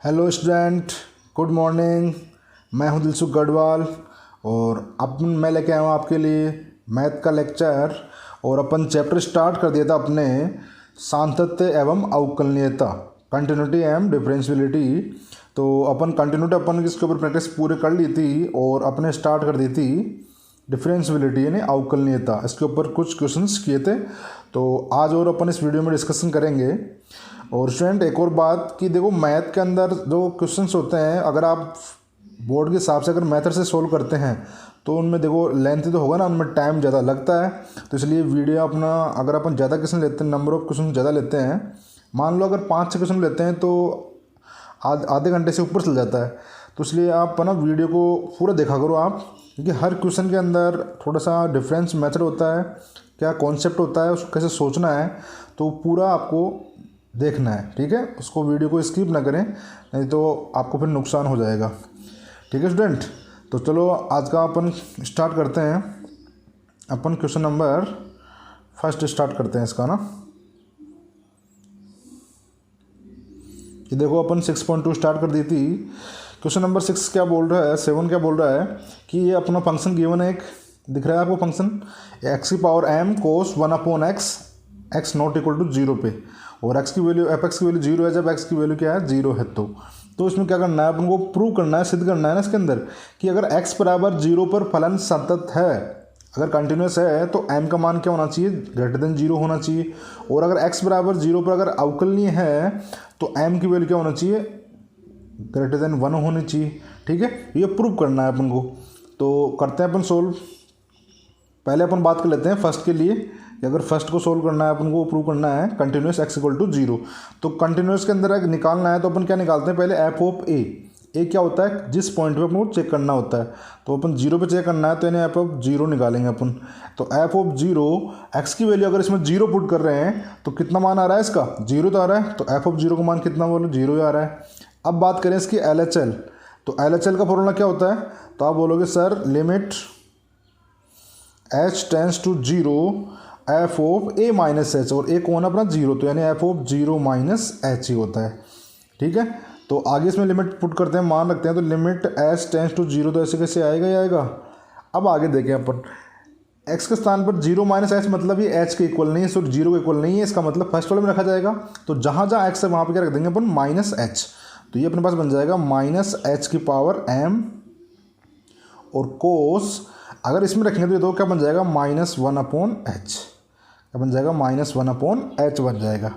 Hello student, good morning. मैं हूं दिलसुख गढ़वाल और मैं लेके आया हूं आपके लिए मैथ का लेक्चर। और अपन चैप्टर स्टार्ट कर दिया था अपने सांतत्य एवं अवकलनीयता, कंटिन्यूटी एंड डिफरेंशियबिलिटी। तो अपन कंटिन्यूटी अपन इसके ऊपर प्रैक्टिस पूरी कर ली थी और अपने स्टार्ट कर दी थी डिफरेंशियबिलिटी यानी अवकलनीयता। इसके ऊपर कुछ क्वेश्चंस किए थे, तो आज और अपन इस वीडियो में डिस्कशन करेंगे। और स्टूडेंट एक और बात कि देखो, मैथ के अंदर जो क्वेश्चंस होते हैं, अगर आप बोर्ड के हिसाब से अगर मेथड से सोल्व करते हैं तो उनमें देखो लेंथ तो होगा ना, उनमें टाइम ज़्यादा लगता है। तो इसलिए वीडियो अपना अगर अपन ज़्यादा क्वेश्चन लेते हैं, नंबर ऑफ क्वेश्चन ज़्यादा लेते हैं, मान लो अगर 5-6 क्वेश्चन लेते हैं तो आधे घंटे से ऊपर चल जाता है। तो इसलिए आप ना वीडियो को पूरा देखा करो आप, क्योंकि हर क्वेश्चन के अंदर थोड़ा सा डिफरेंस मेथड होता है, क्या कॉन्सेप्ट होता है, उसको कैसे सोचना है, तो पूरा आपको देखना है। ठीक है, उसको वीडियो को स्किप ना करें, नहीं तो आपको फिर नुकसान हो जाएगा। ठीक है स्टूडेंट, तो चलो आज का अपन स्टार्ट करते हैं। अपन क्वेश्चन नंबर फर्स्ट स्टार्ट करते हैं इसका ना। ये देखो अपन 6.2 स्टार्ट कर दी थी। क्वेश्चन नंबर 6 क्या बोल रहा है, 7 क्या बोल रहा है कि ये अपना फंक्शन गिवन है, एक दिख रहा है आपको फंक्शन एक्स की power m cos 1/x, x not equal to 0 पे, और एक्स की वैल्यू एफ एक्स की वैल्यू 0 है जब एक्स की वैल्यू क्या है 0 है। तो इसमें क्या करना है, अपन को प्रूव करना है, सिद्ध करना है ना इसके अंदर कि अगर x बराबर 0 पर फलन सतत है, अगर कंटिन्यूस है, तो m का मान क्या होना चाहिए, ग्रेटर देन 0 होना चाहिए। और अगर x बराबर 0 पर अगर अवकलनीय है तो m की वैल्यू क्या होना चाहिए, ग्रेटर देन 1 होनी चाहिए। ठीक है, ये प्रूव करना है अपन को। तो करते हैं अपन सोल्व। पहले अपन बात कर लेते हैं फर्स्ट के लिए कि अगर फर्स्ट को सोल्व करना है अपन को, प्रूव करना है कंटिन्यूस x इक्वल टू 0। तो कंटिन्यूस के अंदर अगर निकालना है तो अपन क्या निकालते हैं, पहले एफ ऑफ ए क्या होता है, जिस पॉइंट पे अपन को चेक करना होता है। तो अपन 0 पे चेक करना है तो यानी एफ ऑफ 0 निकालेंगे अपन। तो एफ ऑफ 0, एक्स की वैल्यू अगर इसमें 0 पुट कर रहे हैं तो कितना मान आ रहा है इसका, 0 तो आ रहा है। तो एफ ऑफ 0 का मान कितना बोलो, 0 ही आ रहा है। अब बात करें इसकी LHL, तो LHL का फॉर्मूला क्या होता है, तो आप बोलोगे sir limit h tends to 0 f of a minus h, और ए कौन अपना 0, तो यानी एफ ऑफ 0 माइनस एच ही होता है। ठीक है, तो आगे इसमें लिमिट पुट करते हैं, मान रखते हैं, तो लिमिट एच टेंस टू 0, तो ऐसे कैसे आएगा ही आएगा। अब आगे देखें अपन, x के स्थान पर 0 माइनस एच, मतलब ये h के इक्वल नहीं है, सो 0 के इक्वल नहीं है, इसका मतलब फर्स्ट वाले में रखा जाएगा। तो जहाँ जहाँ x है वहाँ पर क्या रख देंगे अपन, माइनस एच। तो ये अपने पास बन जाएगा माइनस एच की पावर m, और कोस अगर इसमें रखेंगे तो ये दो क्या बन जाएगा, -1/h, क्या बन जाएगा, -1/h बन जाएगा।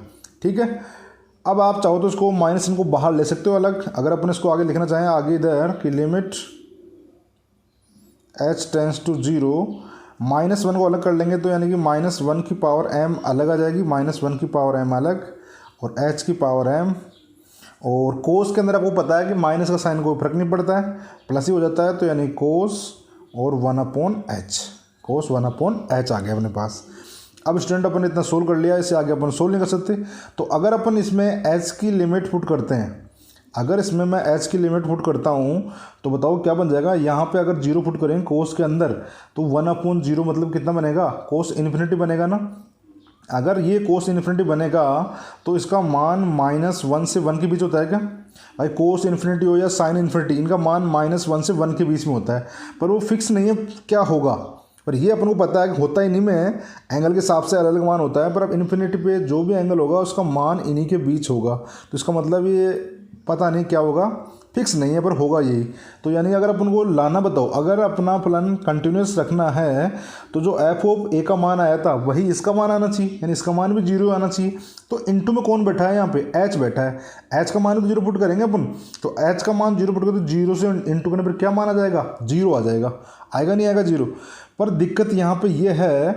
ठीक है, अब आप चाहो तो इसको माइनस इनको बाहर ले सकते हो अलग। अगर अपन इसको आगे लिखना चाहें आगे इधर कि लिमिट h टेंस टू 0, -1 को अलग कर लेंगे तो यानी कि -1 की पावर m अलग आ जाएगी, -1 की पावर m अलग, और h की पावर m। और कोस के अंदर आपको पता है कि माइनस का साइन कोई फर्क नहीं पड़ता है, प्लस ही हो जाता है। तो यानी कोस और 1/h, कोस 1/h आ गया अपने पास। अब स्टूडेंट अपन इतना सोल्व कर लिया, इससे आगे अपन सोल्व नहीं कर सकते। तो अगर अपन इसमें h की लिमिट पुट करते हैं, अगर इसमें मैं h की लिमिट पुट करता हूँ तो बताओ क्या बन जाएगा। यहाँ पे अगर 0 पुट करेंगे कोस के अंदर तो 1/0 मतलब कितना बनेगा, कोस इन्फिनिटी बनेगा ना। अगर ये कोस इन्फिनिटी बनेगा तो इसका मान -1 से 1 के बीच होता है क्या भाई, कोस इन्फिनिटी हो या साइन इन्फिनिटी, इनका मान -1 से 1 के बीच में होता है, पर वो फिक्स नहीं है क्या होगा। पर ये अपन को पता है कि होता ही नहीं में, एंगल के हिसाब से अलग अलग मान होता है, पर अब इन्फिनिटी पे जो भी एंगल होगा उसका मान इन्हीं के बीच होगा। तो इसका मतलब ये पता नहीं क्या होगा, फिक्स नहीं है, पर होगा यही। तो यानी अगर अपन को लाना, बताओ अगर अपना फलन कंटिन्यूस रखना है तो जो एफ ऑफ ए का मान आया था वही इसका मान आना चाहिए, यानी इसका मान भी 0 आना चाहिए। तो इनटू में कौन बैठा है, यहाँ पे h बैठा है, h का मान भी 0 पुट करेंगे अपन। तो h का मान 0 पुट करें तो 0 से इनटू करने पर क्या मान आ जाएगा, 0 आ जाएगा, आएगा नहीं आएगा 0। पर दिक्कत यहाँ पे ये है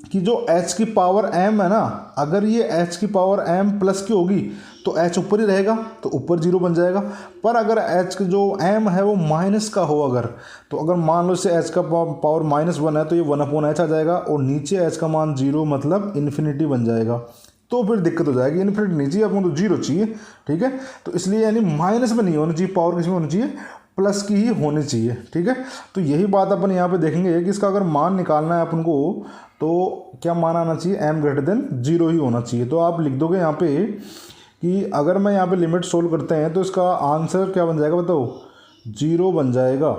कि जो h की पावर m है ना, अगर ये h की पावर m प्लस की होगी तो h ऊपर ही रहेगा, तो ऊपर 0 बन जाएगा। पर अगर h का जो m है वो माइनस का हो अगर, तो अगर मान लो इसे h का पावर -1 है तो ये 1/h आ जाएगा, और नीचे h का मान 0 मतलब इन्फिनिटी बन जाएगा। तो फिर दिक्कत हो जाएगी, इन्फिनिटी नहीं चाहिए अपन को, 0 चाहिए। ठीक है, तो इसलिए यानी माइनस में नहीं होनी चाहिए, पावर किस में होनी चाहिए, प्लस की ही होनी चाहिए। ठीक है, तो यही बात अपन यहाँ पे देखेंगे कि इसका अगर मान निकालना है अपन को तो क्या मान आना चाहिए, m ग्रेटर देन 0 ही होना चाहिए। तो आप लिख दोगे यहाँ पे कि अगर मैं यहाँ पे लिमिट सोल्व करते हैं तो इसका आंसर क्या बन जाएगा बताओ, 0 बन जाएगा,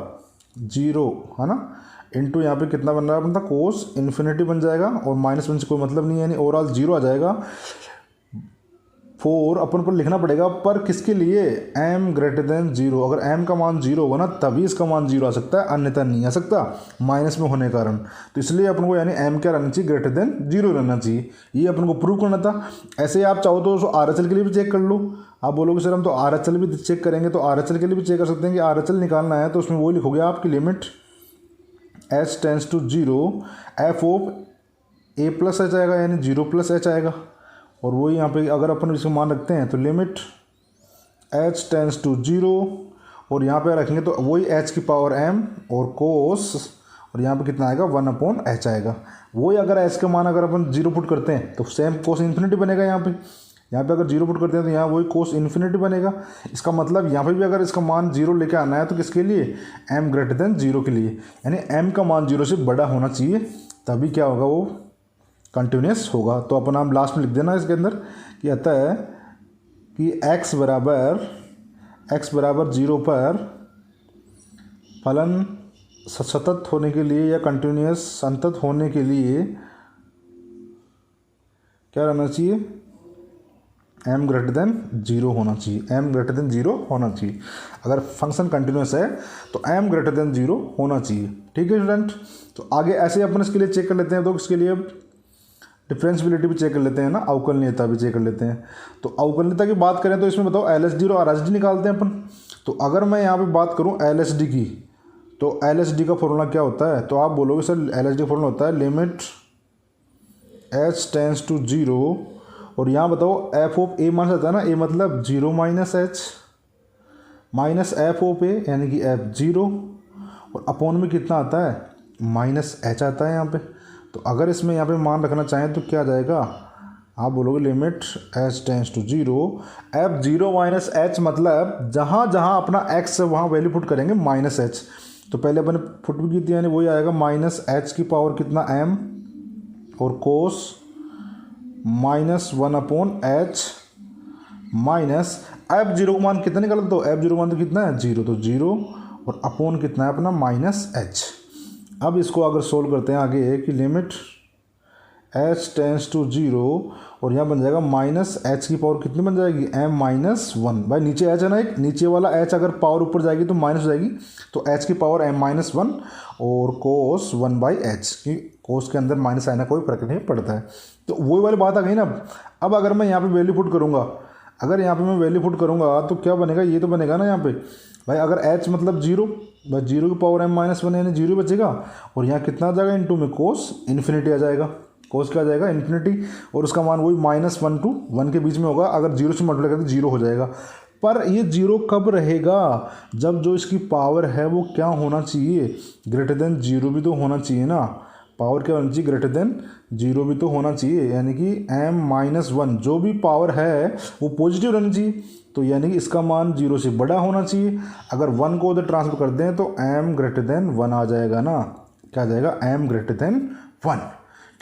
0 है ना, इनटू यहाँ पे कितना बन रहा है अपना कोस इन्फिनिटी बन जाएगा, और -1 से कोई मतलब नहीं है, यानी ओवरऑल 0 आ जाएगा। 4 अपन को लिखना पड़ेगा, पर किसके लिए, m ग्रेटर देन 0। अगर m का मान 0 होगा ना तभी इसका मान 0 आ सकता है, अन्यथा नहीं आ सकता माइनस में होने के कारण। तो इसलिए अपन को यानी m क्या रहना चाहिए, ग्रेटर देन 0 रहना चाहिए। ये अपन को प्रूव करना था। ऐसे ही आप चाहो तो RHL के लिए भी चेक कर लो। आप बोलोगे सर हम तो RHL भी चेक करेंगे, तो RHL के लिए भी चेक कर सकते हैं कि RHL निकालना है, तो उसमें वो लिखोगे आपकी limit h tends to 0 f of a plus h आएगा, यानी 0 प्लस h आएगा। और वही यहाँ पे अगर अपन इसको मान रखते हैं तो लिमिट h टेंस टू 0, और यहाँ पे रखेंगे तो वही h की पावर m और कोस, और यहाँ पे कितना आएगा 1/h आएगा। वही अगर h का मान अगर अपन 0 पुट करते हैं तो सेम कोस इन्फिनिटी बनेगा। यहाँ पे अगर 0 पुट करते हैं तो यहाँ वही कोस इन्फिनिटी बनेगा। इसका मतलब यहाँ पे भी अगर इसका मान 0 लेके आना है तो किसके लिए, m ग्रेटर देन 0 के लिए, यानी m का मान 0 से बड़ा होना चाहिए, तभी क्या होगा, वो कंटिन्यूस होगा। तो अपन हम लास्ट में लिख देना इसके अंदर कि अतः है कि x बराबर 0 पर फलन सतत होने के लिए या कंटिन्यूस संतत होने के लिए क्या रहना चाहिए, m ग्रेटर देन 0 होना चाहिए, m ग्रेटर देन 0 होना चाहिए। अगर फंक्शन कंटिन्यूस है तो m ग्रेटर देन 0 होना चाहिए। ठीक है स्टूडेंट, तो आगे ऐसे अपन इसके लिए चेक कर लेते हैं। तो इसके लिए अब डिफरेंशियबिलिटी भी चेक कर लेते हैं ना, अवकलनीयता भी चेक कर लेते हैं। तो अवकलनीयता की बात करें तो इसमें बताओ LHD और RHD निकालते हैं अपन। तो अगर मैं यहाँ पे बात करूँ LHD की, तो LHD का फॉर्मूला क्या होता है, तो आप बोलोगे सर LHD फॉर्मूला होता है लिमिट h टेंस टू 0, और यहाँ बताओ f ऑफ a मान जाता है ना, a मतलब 0 minus h minus f of a यानी कि f 0, और अपॉन में कितना आता है, -h आता है यहाँ पे। तो अगर इसमें यहाँ पे मान रखना चाहें तो क्या आ जाएगा, आप बोलोगे limit h tends to 0 f 0 minus h, मतलब जहाँ जहाँ अपना x है वहाँ वैल्यू पुट करेंगे -h। तो पहले अपन पुट भी की थी, यानी वही आएगा -h की पावर कितना m और कोस -1/h माइनस f 0 का मान कितना निकाला, तो f 0 का मान तो कितना है 0, तो 0 और अपॉन कितना है अपना -h। अब इसको अगर सोल्व करते हैं आगे कि लिमिट h टेंस टू 0, और यहाँ बन जाएगा -h की पावर कितनी बन जाएगी, m-1। भाई नीचे h है ना, एक नीचे वाला h अगर पावर ऊपर जाएगी तो माइनस हो जाएगी, तो h की पावर m-1 और कोस 1/h की कोस के अंदर माइनस आना कोई फर्क नहीं पड़ता है। तो वही वाली बात आ गई ना। अब अगर मैं यहाँ पे वैल्यू पुट करूँगा, अगर यहाँ पे मैं वैल्यू पुट करूँगा तो क्या बनेगा, ये तो बनेगा ना यहाँ पे भाई, अगर h मतलब 0, भाई 0 की पावर m-1 यानी 0 बचेगा, और यहाँ कितना आ जाएगा इनटू में कोस इन्फिनिटी आ जाएगा, कोस क्या आ जाएगा इन्फिनिटी, और उसका मान वही -1 to 1 के बीच में होगा। अगर 0 से मल्टीप्लाई करते 0 हो जाएगा। पर ये 0 कब रहेगा, जब जो इसकी पावर है वो क्या होना चाहिए, ग्रेटर देन 0 भी तो होना चाहिए ना। पावर क्या होनी चाहिए, ग्रेटर देन 0 भी तो होना चाहिए, यानी कि m-1 जो भी पावर है वो पॉजिटिव रहनी चाहिए। तो यानी कि इसका मान 0 से बड़ा होना चाहिए। अगर 1 को उधर ट्रांसफर कर दें तो m ग्रेटर देन 1 आ जाएगा ना, क्या आ जाएगा m ग्रेटर देन 1।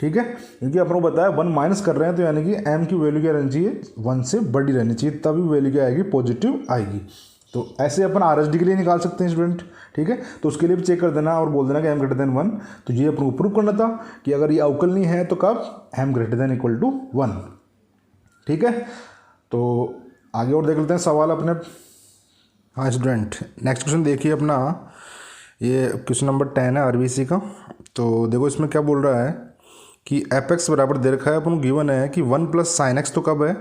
ठीक है, क्योंकि अपन को बताया 1 माइनस कर रहे हैं, तो यानी कि m की वैल्यू क्या रहनी चाहिए, 1 से बड़ी रहनी चाहिए, तभी वैल्यू क्या आएगी, पॉजिटिव आएगी। तो ऐसे अपन RHD के लिए निकाल सकते हैं स्टूडेंट। ठीक है, तो उसके लिए भी चेक कर देना और बोल देना कि m ग्रेटर देन 1। तो ये अपन को प्रूव करना था कि अगर ये अवकलनीय है तो कब, m greater than equal to 1। ठीक है, तो आगे और देख लेते हैं सवाल अपने। हाँ स्टूडेंट, नेक्स्ट क्वेश्चन देखिए अपना, ये क्वेश्चन नंबर 10 है RBC का। तो देखो इसमें क्या बोल रहा है कि f(x) बराबर दे रखा है, अपन गिवन है कि 1 + sin x तो कब है,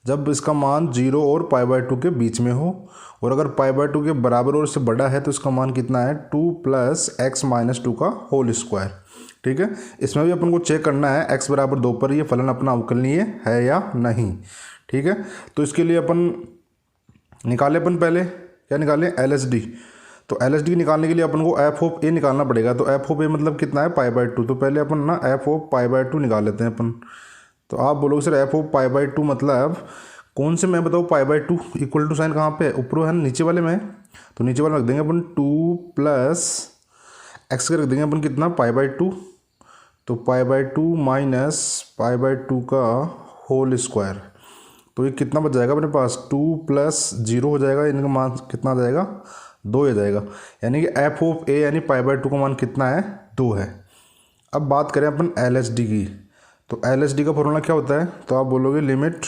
जब इसका मान 0 और π/2 के बीच में हो, और अगर π/2 के बराबर और इससे बड़ा है तो इसका मान कितना है 2 + x - 2 का होल स्क्वायर। ठीक है, इसमें भी अपन को चेक करना है x बराबर 2 पर ये फलन अपना अवकलनीय है या नहीं। ठीक है, तो इसके लिए अपन निकाले, अपन पहले क्या निकालें, LHD। तो LHD निकालने के लिए अपन को f ऑफ a निकालना पड़ेगा। तो f ऑफ a मतलब कितना है π/2, तो पहले अपन ना f ऑफ π/2 निकाल लेते हैं अपन। तो आप बोलोगे सर f ऑफ π/2 मतलब कौन से में बताओ, π/2 इक्वल टू साइन कहाँ पे है, ऊपर है नीचे वाले में, तो नीचे वाले रख देंगे अपन 2 + x का रख देंगे अपन कितना π/2, तो π/2 - π/2 का होल स्क्वायर। तो ये कितना बच जाएगा अपने पास, 2 + 0 हो जाएगा, इनका मान कितना आ जाएगा, 2 आ जाएगा। यानी कि एफ ऑफ ए यानी π/2 का मान कितना है, 2 है। अब बात करें अपन LHD की, तो LHD का फॉर्मूला क्या होता है, तो आप बोलोगे limit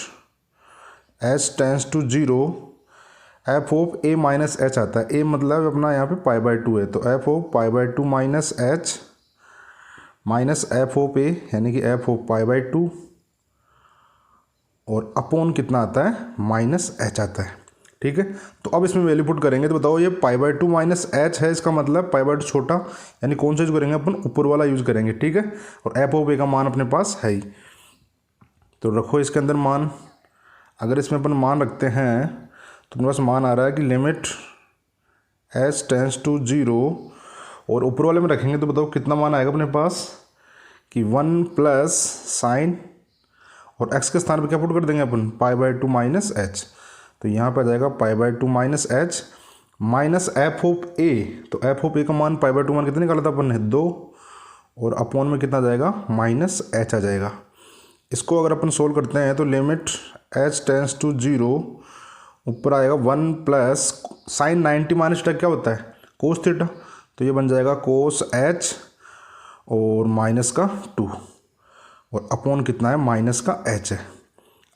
h tends to 0 f of a minus h आता है। ए मतलब अपना यहाँ पे π/2 है, तो F of π/2 minus H minus F of A यानी कि एफ ऑफ π/2 और अपॉन कितना आता है, -h आता है। ठीक है, तो अब इसमें वैल्यू पुट करेंगे तो बताओ ये π/2 माइनस एच है, इसका मतलब π/2 छोटा, यानी कौन सा यूज़ करेंगे अपन, ऊपर वाला यूज़ करेंगे। ठीक है, और एफ ऑफ ए का मान अपने पास है ही, तो रखो इसके अंदर मान। अगर इसमें अपन मान रखते हैं तो अपने पास मान आ रहा है कि लिमिट h टेंस टू 0 और ऊपर वाले में रखेंगे तो बताओ कितना मान आएगा अपने पास कि 1 + साइन और x के स्थान पे क्या पुट कर देंगे अपन, π/2 माइनस एच, तो यहाँ पर आ जाएगा π/2 minus H minus F of A. तो एफ ऑफ ए का मान π/2 मान कितना निकाला था अपन ने, 2, और अपॉन में कितना जाएगा, -h आ जाएगा। इसको अगर अपन सोल्व करते हैं तो लिमिट h टेंस टू 0 ऊपर आएगा 1 + साइन 90 माइनस क्या होता है, कोस थीटा, तो ये बन जाएगा कोस h और माइनस का 2 और अपॉन कितना है, माइनस का h है।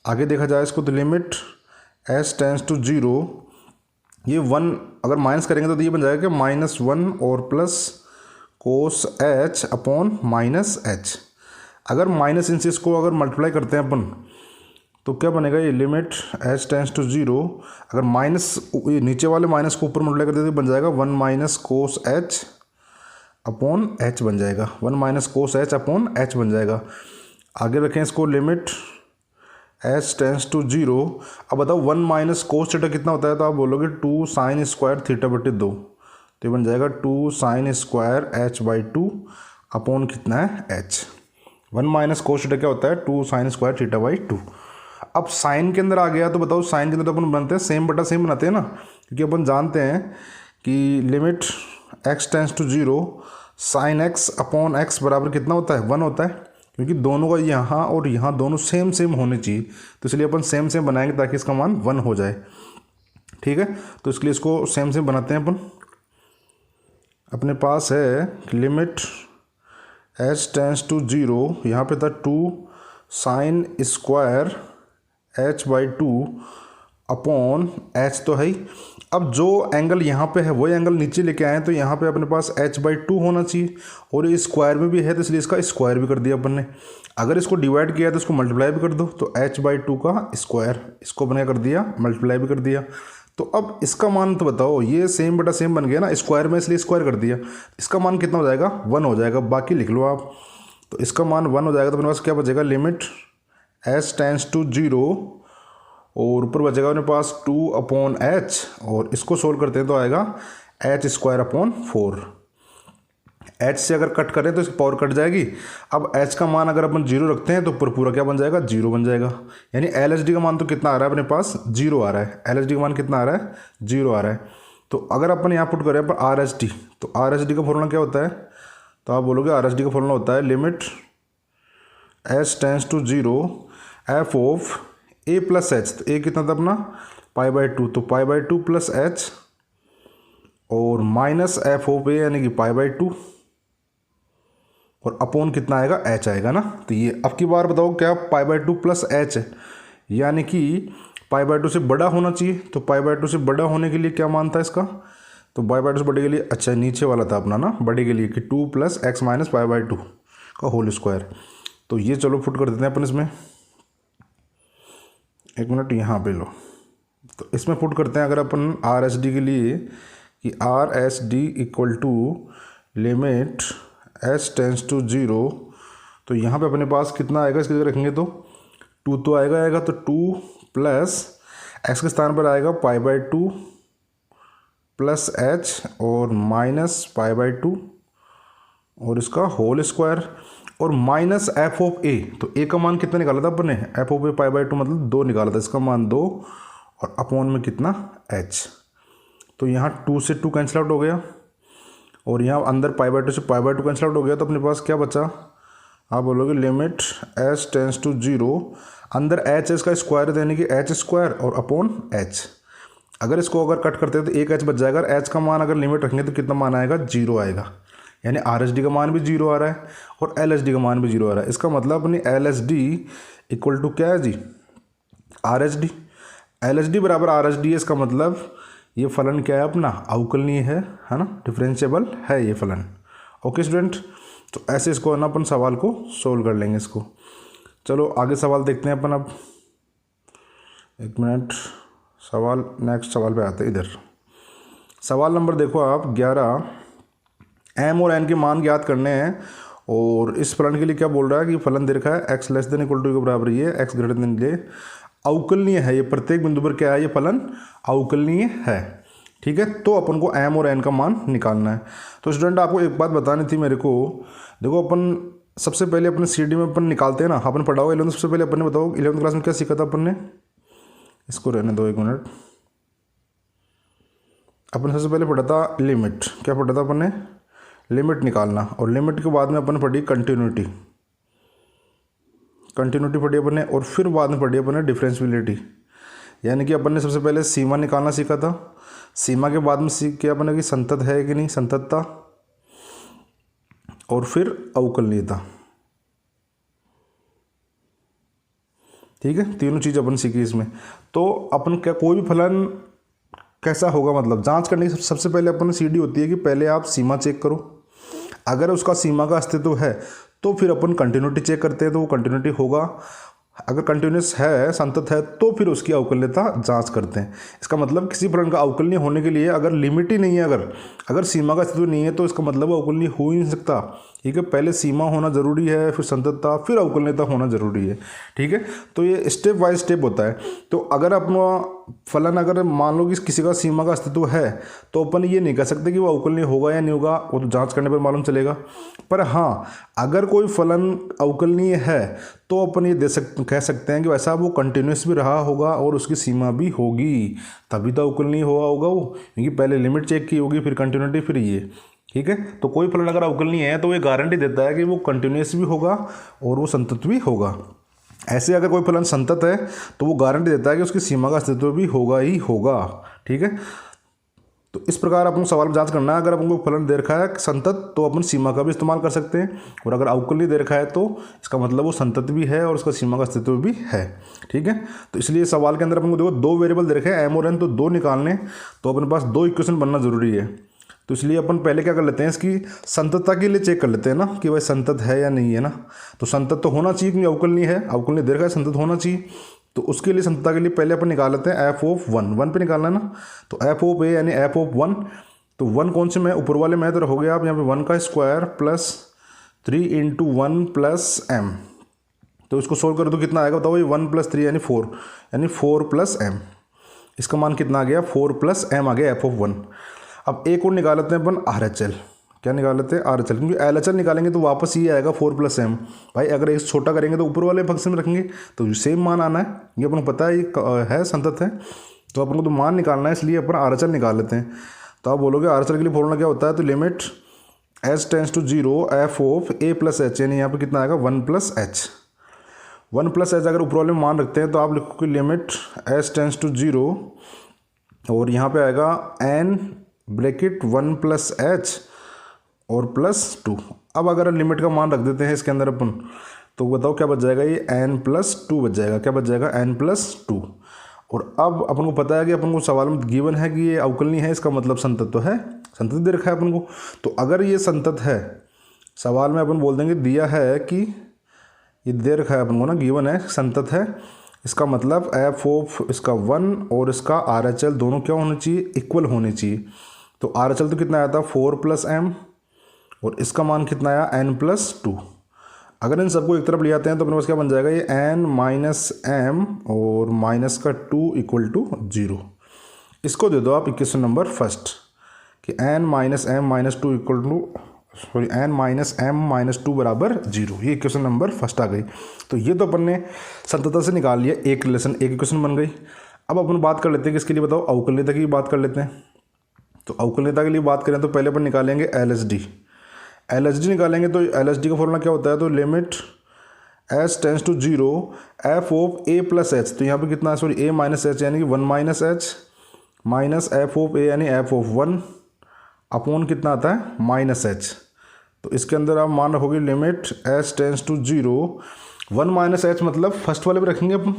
आगे देखा जाए इसको तो लिमिट h टेंस टू 0, ये 1 अगर माइनस करेंगे तो ये बन जाएगा कि -1 और plus cos h upon -h। अगर माइनस इनसे इसको अगर मल्टीप्लाई करते हैं अपन तो क्या बनेगा, ये लिमिट h टेंस टू 0, अगर माइनस ये नीचे वाले माइनस को ऊपर मल्टीप्लाई करते तो बन जाएगा 1 - कोस h अपॉन h बन जाएगा, 1 - कोस h अपॉन h बन जाएगा। आगे रखें इसको लिमिट h टेंस टू 0, अब बताओ 1 - कोस थीटा कितना होता है, तो आप बोलोगे 2 साइन स्क्वायर θ/2, तो ये बन जाएगा 2 साइन स्क्वायर h/2 अपॉन कितना है, h। 1 - कोस थीटा क्या होता है, 2 साइन स्क्वायर θ/2। अब साइन के अंदर आ गया तो बताओ साइन के अंदर तो अपन बनाते हैं सेम बटा सेम बनाते हैं ना, क्योंकि अपन जानते हैं कि limit x tends to 0 sine x upon x बराबर कितना होता है, 1 होता है, क्योंकि दोनों का यहाँ और यहाँ दोनों सेम सेम होने चाहिए, तो इसलिए अपन सेम सेम बनाएंगे ताकि इसका मान 1 हो जाए। ठीक है, तो इसके लिए इसको सेम सेम बनाते हैं अपन। अपने पास है लिमिट h टेंस टू 0, यहाँ पे था 2 sine square h/2 upon h तो है ही। अब जो एंगल यहाँ पे है वही एंगल नीचे लेके आए तो यहाँ पे अपने पास h/2 होना चाहिए, और ये स्क्वायर में भी है तो इसलिए इसका स्क्वायर भी कर दिया अपन ने। अगर इसको डिवाइड किया तो इसको मल्टीप्लाई भी कर दो, तो h/2 का स्क्वायर, इसको बना कर दिया, मल्टीप्लाई भी कर दिया। तो अब इसका मान तो बताओ, ये सेम बटा सेम बन गया ना, स्क्वायर में इसलिए स्क्वायर कर दिया, इसका मान कितना हो जाएगा, 1 हो जाएगा। बाकी लिख लो आप, तो इसका मान 1 हो जाएगा, तो अपने पास क्या बचेगा, लिमिट h टेंस टू 0 और ऊपर बचेगा अपने पास 2 अपॉन h, और इसको सोल्व करते हैं तो आएगा h² अपॉन 4। h से अगर कट करें तो इसकी पावर कट जाएगी। अब h का मान अगर अपन 0 रखते हैं तो ऊपर पूरा क्या बन जाएगा, 0 बन जाएगा। यानी LHD का मान तो कितना आ रहा है अपने पास, 0 आ रहा है। LHD का मान कितना आ रहा है, 0 आ रहा है। तो अगर अपन यहाँ पुट करें पर RHD, तो RHD का फॉर्मूला क्या होता है, तो आप बोलोगे RHD का फॉर्मूला होता है limit h tends to 0 f of a plus h, तो a कितना था अपना π/2, तो π/2 प्लस h और माइनस एफ ऑफ a यानी कि π/2 और अपॉन कितना आएगा, h आएगा ना। तो ये अब की बार बताओ क्या π/2 प्लस h है, यानी कि π/2 से बड़ा होना चाहिए। तो π/2 से बड़ा होने के लिए क्या मान था इसका, तो π/2 से बड़े के लिए, अच्छा नीचे वाला था अपना ना बड़े के लिए कि 2 + x - π/2 का होल स्क्वायर। तो ये चलो फुट कर देते हैं अपन इसमें, एक मिनट यहाँ पे लो। तो इसमें पुट करते हैं अगर अपन RHD के लिए कि RHD equal to limit h tends to 0, तो यहाँ पे अपने पास कितना आएगा, इसकी जगह रखेंगे तो 2 तो आएगा, तो 2 प्लस x के स्थान पर आएगा π/2 प्लस h और माइनस π/2 और इसका होल स्क्वायर और माइनस एफ ऑफ ए। तो ए का मान कितना निकाला था अपन ने, एफ ऑफ ए π/2 मतलब 2 निकाला था, इसका मान 2 और अपॉन में कितना h। तो यहाँ 2 से 2 कैंसिल आउट हो गया और यहाँ अंदर π/2 से π/2 कैंसिल आउट हो गया। तो अपने पास क्या बचा, आप बोलोगे लिमिट h टेंस टू 0, अंदर एच है इसका स्क्वायर यानी कि एच स्क्वायर और अपॉन एच। अगर इसको अगर कट करते हैं तो एक एच बच जाएगा। एच का मान अगर लिमिट रखेंगे तो कितना मान आएगा, 0 आएगा। यानी आर एच डी का मान भी 0 आ रहा है और एल एच डी का मान भी 0 आ रहा है। इसका मतलब अपनी L H D equal to क्या है जी, R H D. L H D बराबर आर एच डी है, इसका मतलब ये फलन क्या है अपना, अवकलनीय है ना, डिफरेंशिएबल है ये फलन। ओके स्टूडेंट, तो ऐसे इसको है ना अपन सवाल को सोल्व कर लेंगे इसको। चलो आगे सवाल देखते हैं अपन अब। एक मिनट, सवाल नेक्स्ट सवाल पे आते हैं। इधर सवाल नंबर देखो आप 11, एम और एन के मान ज्ञात करने हैं और इस फलन के लिए क्या बोल रहा है कि फलन दे रखा है x less than equal to के बराबर ये, एक्स ग्रेटर देन ये, अवकलनीय है ये, प्रत्येक बिंदु पर क्या है ये फलन अवकलनीय है। ठीक है, तो अपन को एम और एन का मान निकालना है। तो स्टूडेंट आपको एक बात बतानी थी मेरे को, देखो अपन सबसे पहले अपने सीडी में अपन निकालते हैं ना, अपन पढ़ा होगा 11th, सबसे पहले अपन ने बताओ 11th क्लास में क्या सीखा था अपन ने, इसको रहने दो एक मिनट। अपन सबसे पहले पढ़ा था लिमिट, क्या पढ़ा था अपन ने, लिमिट निकालना, और लिमिट के बाद में अपन ने पढ़ी कंटिन्यूटी, कंटिन्यूटी पढ़ी अपन ने, और फिर बाद में पढ़ी अपन ने डिफरेंशियबिलिटी। यानी कि अपन ने सबसे पहले सीमा निकालना सीखा था, सीमा के बाद में सीख के अपन ने कि संतत है कि नहीं, संततता, और फिर अवकलनीयता। ठीक है, तीनों चीज़ अपन सीखी इसमें। तो अपन क्या कोई भी फलन कैसा होगा, मतलब जांच करने की सबसे पहले अपन सीढ़ी होती है कि पहले आप सीमा चेक करो, अगर उसका सीमा का अस्तित्व है तो फिर अपन कंटिन्यूटी चेक करते हैं, तो वो कंटिन्यूटी होगा। अगर कंटिन्यूस है, संतत है, तो फिर उसकी अवकलनीयता जांच करते हैं। इसका मतलब किसी फलन का अवकलनीय होने के लिए अगर लिमिट ही नहीं है, अगर सीमा का अस्तित्व नहीं है, तो इसका मतलब अवकलनीय हो ही नहीं सकता। ठीक है, पहले सीमा होना जरूरी है, फिर संततता, फिर अवकलनीयता होना जरूरी है। ठीक है, तो ये स्टेप बाय स्टेप होता है। तो अगर अपना फलन अगर मान लो कि किसी का सीमा का अस्तित्व है, तो अपन ये नहीं कह सकते कि वो अवकलनीय होगा या नहीं होगा, वो तो जांच करने पर मालूम चलेगा। पर हाँ, अगर कोई फलन अवकलनीय है तो अपन ये कह सकते हैं कि वैसा वो कंटिन्यूस भी रहा होगा और उसकी सीमा भी होगी, तभी तो अवकलनीय हुआ होगा वो, क्योंकि पहले लिमिट चेक की होगी, फिर कंटिन्यूटी, फिर ये। ठीक है, तो कोई फलन अगर अवकलनीय है तो ये गारंटी देता है कि वो कंटिन्यूस भी होगा और वो संतत भी होगा। ऐसे अगर कोई फलन संतत है तो वो गारंटी देता है कि उसकी सीमा का अस्तित्व भी होगा ही होगा। ठीक है, तो इस प्रकार अपन सवाल में जांच करना है। अगर अपन को फलन दे रखा है संतत तो अपन सीमा का भी इस्तेमाल कर सकते हैं, और अगर अवकलनीय दे रखा है तो इसका मतलब वो संतत भी है और उसका सीमा का अस्तित्व भी है। ठीक है, तो इसलिए सवाल के अंदर अपन को देखो दो वेरिएबल दे रखे हैं एम और एन, तो दो निकालने, तो अपने पास दो इक्वेशन बनना जरूरी है। तो इसलिए अपन पहले क्या कर लेते हैं, इसकी संततता के लिए चेक कर लेते हैं ना कि भाई संतत है या नहीं है ना। तो संतत तो होना चाहिए क्योंकि अवकलनीय है, अवकलनीय दे रखा है, संतत होना चाहिए। तो उसके लिए संततता के लिए पहले अपन निकाल लेते हैं एफ ऑफ वन, वन पे निकालना है ना। तो एफ ऑफ ए यानी एफ ऑफ वन, तो वन कौन से में, ऊपर वाले में तो हो गया आप यहाँ पे 1 का square plus 3 into 1 plus m. तो इसको सोल्व कर दो कितना आएगा बताओ, ये 1 प्लस 3 यानी 4, यानी 4 प्लस एम। इसका मान कितना आ गया, 4 प्लस एम आ गया एफ ऑफ वन। अब एक और निकाल लेते हैं अपन आर एच एल, क्या निकाल लेते हैं आर एच एल, क्योंकि एल एच एल निकालेंगे तो वापस ये आएगा 4 प्लस एम। भाई अगर एक छोटा करेंगे तो ऊपर वाले फंक्शन में रखेंगे तो सेम मान आना है, ये अपन को पता है ये है संतत है, तो अपन को तो मान निकालना है, इसलिए अपन आर एच एल निकाल लेते हैं। तो आप बोलोगे आर एच एल के लिए फॉर्मूला क्या होता है, तो limit h tends to 0 f of a plus h, यानी यहाँ पर कितना आएगा 1 प्लस एच। 1 प्लस एच अगर ऊपर वाले में मान रखते हैं तो आप लिखोगे लिमिट एच टेंस टू 0 और यहाँ पे आएगा एन ब्रैकेट 1 प्लस एच और प्लस 2। अब अगर लिमिट का मान रख देते हैं इसके अंदर अपन, तो बताओ क्या बच जाएगा, ये एन प्लस 2 बच जाएगा। क्या बच जाएगा, एन प्लस 2। और अब अपन को पता है कि अपन को सवाल में गिवन है कि ये अवकलनीय है, इसका मतलब संतत तो है, संतत दे रखा है अपन को। तो अगर ये संतत है, सवाल में अपन बोल देंगे दिया है कि ये दे रखा है अपन को ना, गिवन है संतत है, इसका मतलब एफ ऑफ इसका 1 और इसका आर एच एल दोनों क्या होने चाहिए, इक्वल होने चाहिए। तो आर एच एल तो कितना आया था 4 प्लस एम और इसका मान कितना आया n प्लस 2। अगर इन सबको एक तरफ ले आते हैं तो अपने पास क्या बन जाएगा, ये n माइनस एम और माइनस का 2 इक्वल टू 0। इसको दे दो आप इक्वेशन नंबर फर्स्ट कि n minus m minus 2 equal to sorry n minus m minus 2 बराबर 0। ये इक्वेशन नंबर फर्स्ट आ गई। तो ये तो अपन ने संततता से निकाल लिया, एक रिलेशन एक इक्वेशन बन गई। अब अपन बात कर लेते हैं किसके लिए बताओ, अवकलनीयता की बात कर लेते हैं। तो अवकलनीयता के लिए बात करें तो पहले अपन निकालेंगे L H D. L H D निकालेंगे तो एल एच डी का फॉर्मूला क्या होता है, तो limit h tends to zero f of a plus h, तो यहाँ पे कितना है, सॉरी ए माइनस एच यानी कि 1 minus H minus F of A यानी एफ ऑफ 1 अपॉन कितना आता है माइनस एच। तो इसके अंदर आप मान रखोगे limit h tends to zero 1 minus h मतलब फर्स्ट वाले पे रखेंगे अपन,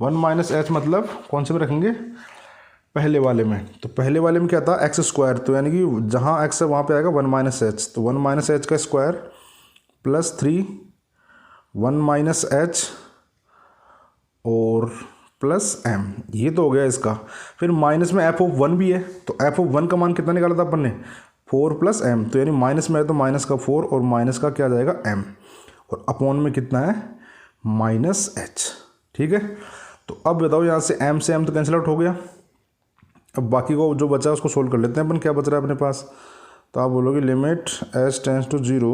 1 माइनस एच मतलब कौन से में रखेंगे, पहले वाले में। तो पहले वाले में क्या था एक्स स्क्वायर, तो यानी कि जहाँ एक्स है वहाँ पे आएगा 1 माइनस एच, तो 1 माइनस एच का स्क्वायर प्लस 3 1 माइनस एच और प्लस एम, ये तो हो गया इसका। फिर माइनस में एफ ऑफ 1 भी है, तो एफ ऑफ 1 का मान कितना निकाला था अपन ने 4 प्लस एम, तो यानी माइनस में है तो माइनस का 4 और माइनस का क्या आ जाएगा एम, और अपॉन में कितना है माइनस एच। ठीक है, तो अब बताओ यहाँ से एम तो कैंसिल आउट हो गया। अब बाकी को जो बचा है उसको सोल्व कर लेते हैं अपन, क्या बच रहा है अपने पास। तो आप बोलोगे limit h tends to zero,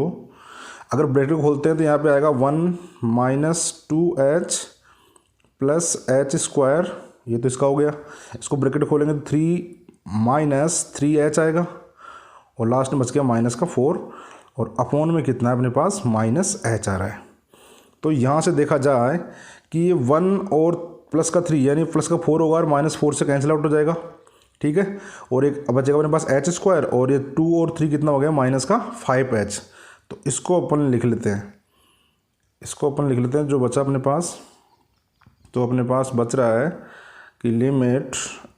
अगर ब्रैकेट खोलते हैं तो यहाँ पे आएगा 1 minus 2h plus H square, ये तो इसका हो गया। इसको ब्रैकेट खोलेंगे तो 3 माइनस 3h आएगा और लास्ट में बच गया माइनस का 4 और अपॉन में कितना है अपने पास माइनस h आ रहा है। तो यहाँ से देखा जाए कि ये 1 और प्लस का 3 यानी प्लस का 4 होगा और माइनस 4 से कैंसिल आउट हो जाएगा। ठीक है, और एक बचेगा अपने पास एच स्क्वायर और ये 2 और 3 कितना हो गया माइनस का 5h। तो इसको अपन लिख लेते हैं, इसको अपन लिख लेते हैं जो बचा अपने पास। तो अपने पास बच रहा है कि limit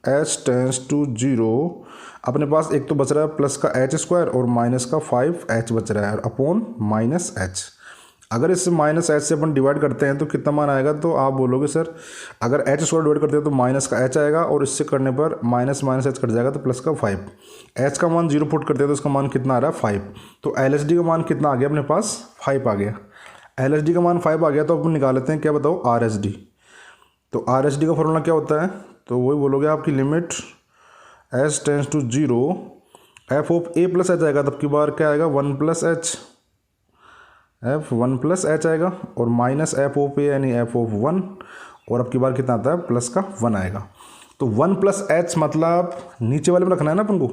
h tends to zero, अपने पास एक तो बच रहा है प्लस का एच स्क्वायर और माइनस का 5h बच रहा है और अपॉन माइनस एच। अगर इस माइनस एच से अपन डिवाइड करते हैं तो कितना मान आएगा, तो आप बोलोगे सर अगर एच स्क्वायर डिवाइड करते हैं तो माइनस का एच आएगा और इससे करने पर माइनस माइनस एच कट जाएगा तो प्लस का 5। एच का मान 0 पुट करते हैं तो इसका मान कितना आ रहा है 5। तो एल एच डी का मान कितना आ गया अपने पास 5 आ गया। एल एच डी का मान 5 आ गया तो अपन निकाल लेते हैं, क्या बताओ आर एच डी। तो आर एच डी का फॉर्मूला क्या होता है, तो वही बोलोगे आपकी limit h tends to zero f of a plus h आएगा, तब की बार क्या आएगा 1 plus h, f 1 plus h आएगा और माइनस एफ ऑफ ए यानी एफ ऑफ 1 और अब की बार कितना आता है प्लस का 1 आएगा। तो 1 प्लस एच मतलब नीचे वाले में रखना है ना अपन को,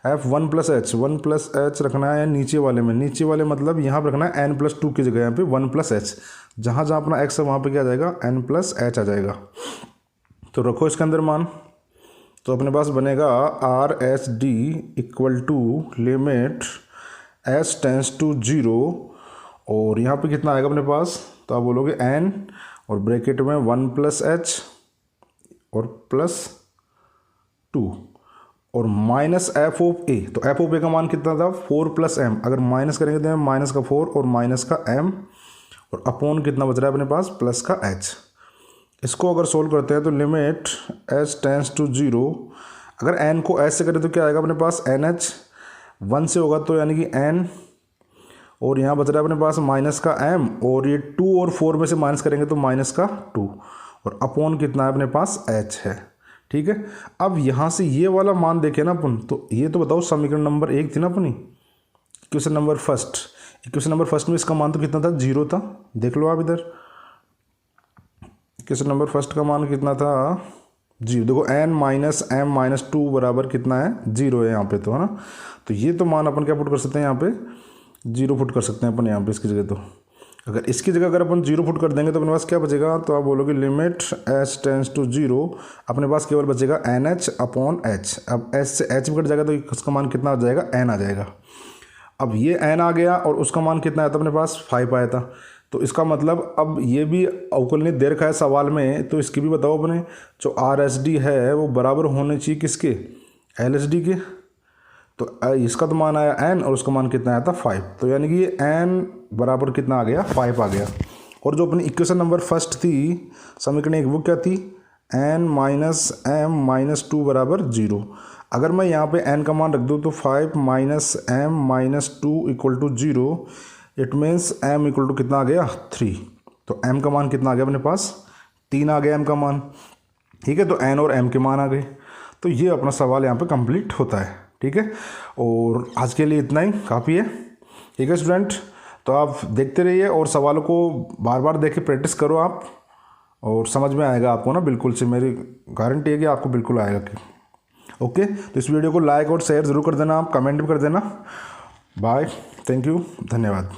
F 1 plus H 1 plus H रखना है नीचे वाले में, नीचे वाले मतलब यहाँ पर रखना है एन प्लस 2 की जगह यहाँ पे 1 प्लस एच, जहाँ जहाँ अपना एक्स है वहाँ पे क्या आ जाएगा एन प्लस एच आ जाएगा। तो रखो इसके अंदर मान, तो अपने पास बनेगा R H D equal to limit h tends to zero और यहाँ पे कितना आएगा अपने पास, तो आप बोलोगे एन और ब्रैकेट में 1 प्लस एच और प्लस 2 और माइनस एफ ऑफ ए। तो एफ ऑफ ए का मान कितना था 4 प्लस एम, अगर माइनस करेंगे तो माइनस का 4 और माइनस का एम और अपॉन कितना बच रहा है अपने पास प्लस का एच। इसको अगर सोल्व करते हैं तो limit h tends to zero, अगर एन को एच से करें तो क्या आएगा अपने पास एन एच, 1 से होगा तो यानी कि एन और यहाँ बच रहा है अपने पास माइनस का एम और ये 2 और 4 में से माइनस करेंगे तो माइनस का 2 और अपॉन कितना है अपने पास एच है। ठीक है, अब यहाँ से ये वाला मान देखें ना अपन, तो ये तो बताओ समीकरण नंबर 1 थी ना अपनी, equation number first, equation number first में इसका मान तो कितना था 0 था, देख लो आप इधर इक्वेशन नंबर फर्स्ट का मान कितना था 0। देखो एन माइनस एम माइनस 2 बराबर कितना है 0 है यहाँ पे, तो है ना। तो ये तो मान अपन क्या पुट कर सकते हैं यहाँ पे 0 पुट कर सकते हैं अपन यहाँ पे इसकी जगह। तो अगर इसकी जगह अगर अपन 0 पुट कर देंगे तो अपने पास क्या बचेगा, तो आप बोलोगे limit h tends to zero, अपने पास केवल बचेगा एन एच अपॉन एच। अब एच से एच भी कट जाएगा तो उसका मान कितना आ जाएगा एन आ जाएगा। अब ये एन आ गया और उसका मान कितना आया था अपने पास 5 आया था। तो इसका मतलब अब ये भी अवकल ने दे रखा है सवाल में, तो इसकी भी बताओ अपने जो आर एच डी है वो बराबर होने चाहिए किसके एल एच डी के। तो इसका तो मान आया n और उसका मान कितना आया था 5, तो यानी कि ये n बराबर कितना आ गया 5 आ गया। और जो अपनी इक्वेशन नंबर फर्स्ट थी समीकरण एक वो क्या थी n माइनस एम माइनस 2 बराबर 0। अगर मैं यहाँ पे n का मान रख दूँ तो 5 minus m minus 2 equal to 0, it means m equal to कितना आ गया 3। तो m का मान कितना आ गया अपने पास 3 आ गया m का मान। ठीक है, तो n और m के मान आ गए। तो ये अपना सवाल यहाँ पे कंप्लीट होता है। ठीक है, और आज के लिए इतना ही काफ़ी है। ठीक है स्टूडेंट, तो आप देखते रहिए और सवालों को बार बार देख के प्रैक्टिस करो आप, और समझ में आएगा आपको ना, बिल्कुल से मेरी गारंटी है कि आपको बिल्कुल आएगा कि ओके। तो इस वीडियो को लाइक और शेयर ज़रूर कर देना, आप कमेंट भी कर देना। बाय, थैंक यू, धन्यवाद।